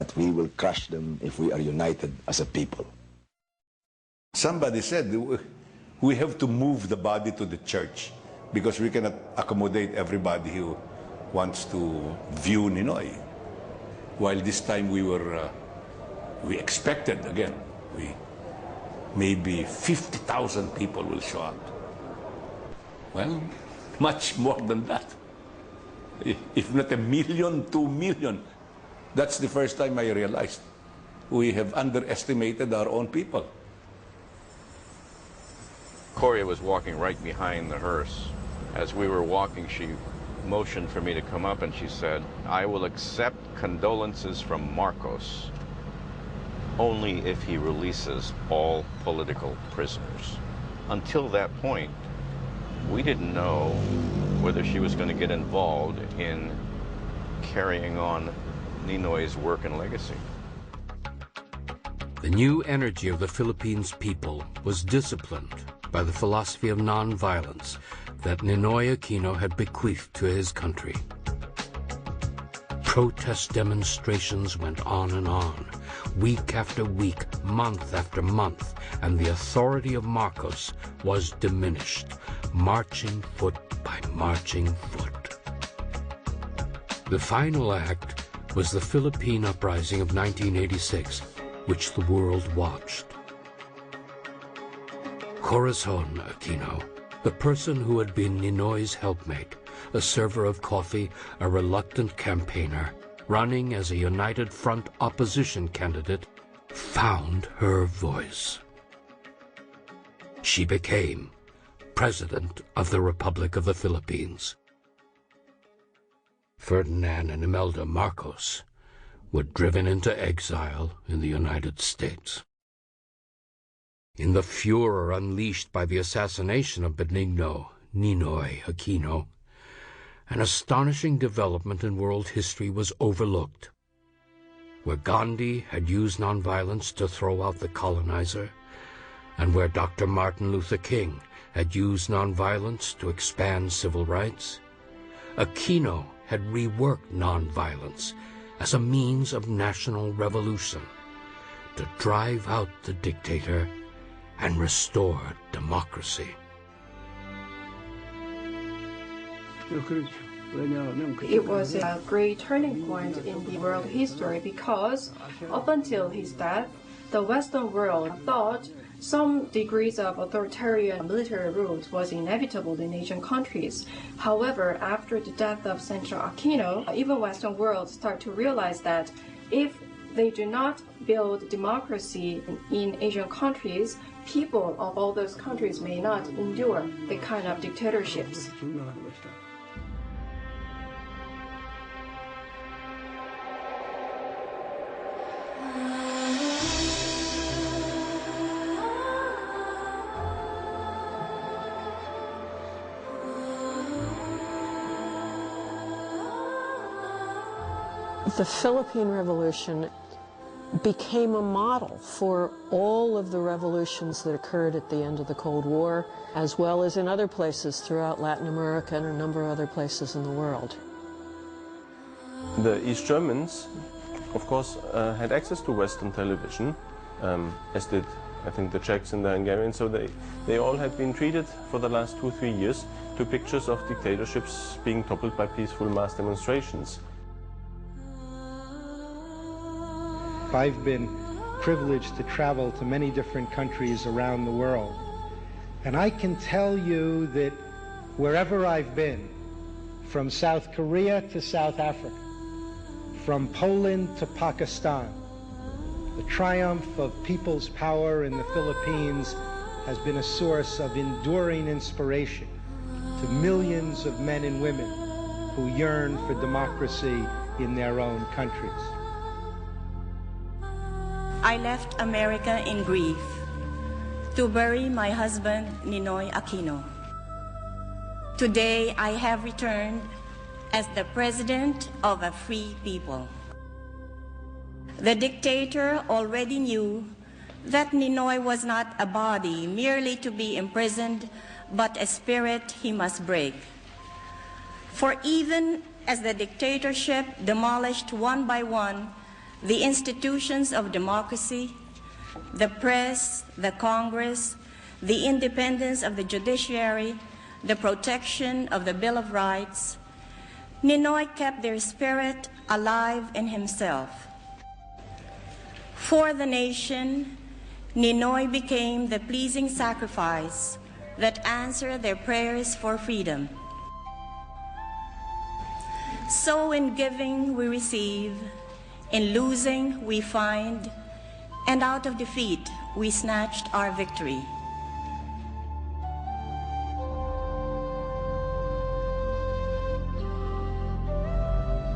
that we will crush them if we are united as a people. Somebody said we have to move the body to the church because we cannot accommodate everybody who wants to view Ninoy. While this time we expected, again, maybe 50,000 people will show up. Well, much more than that. If not 1 million, 2 million. That's the first time I realized we have underestimated our own people. Coria was walking right behind the hearse. As we were walking, she motioned for me to come up, and she said, "I will accept condolences from Marcos only if he releases all political prisoners." Until that point, we didn't know whether she was going to get involved in carrying on Ninoy's work and legacy. The new energy of the Philippines people was disciplined by the philosophy of nonviolence that Ninoy Aquino had bequeathed to his country. Protest demonstrations went on and on, week after week, month after month, and the authority of Marcos was diminished, marching foot by marching foot. The final act was the Philippine Uprising of 1986, which the world watched. Corazon Aquino, the person who had been Ninoy's helpmate, a server of coffee, a reluctant campaigner, running as a united front opposition candidate, found her voice. She became President of the Republic of the Philippines. Ferdinand and Imelda Marcos were driven into exile in the United States. In the furor unleashed by the assassination of Benigno Ninoy Aquino, an astonishing development in world history was overlooked. Where Gandhi had used nonviolence to throw out the colonizer, and where Dr. Martin Luther King had used nonviolence to expand civil rights, Aquino had reworked nonviolence as a means of national revolution to drive out the dictator and restore democracy. It was a great turning point in the world history because up until his death, the Western world thought some degrees of authoritarian military rule was inevitable in Asian countries. However, after the death of Senator Aquino, even Western world start to realize that if they do not build democracy in Asian countries, people of all those countries may not endure the kind of dictatorships. The Philippine Revolution became a model for all of the revolutions that occurred at the end of the Cold War, as well as in other places throughout Latin America and a number of other places in the world. The East Germans, of course, had access to Western television, as did, I think, the Czechs and the Hungarians, so they all had been treated for the last 2-3 years to pictures of dictatorships being toppled by peaceful mass demonstrations. I've been privileged to travel to many different countries around the world. And I can tell you that wherever I've been, from South Korea to South Africa, from Poland to Pakistan, the triumph of people's power in the Philippines has been a source of enduring inspiration to millions of men and women who yearn for democracy in their own countries. I left America in grief to bury my husband, Ninoy Aquino. Today, I have returned as the president of a free people. The dictator already knew that Ninoy was not a body merely to be imprisoned, but a spirit he must break. For even as the dictatorship demolished one by one the institutions of democracy, the press, the Congress, the independence of the judiciary, the protection of the Bill of Rights, Ninoy kept their spirit alive in himself. For the nation, Ninoy became the pleasing sacrifice that answered their prayers for freedom. So in giving we receive, in losing we find, and out of defeat we snatched our victory.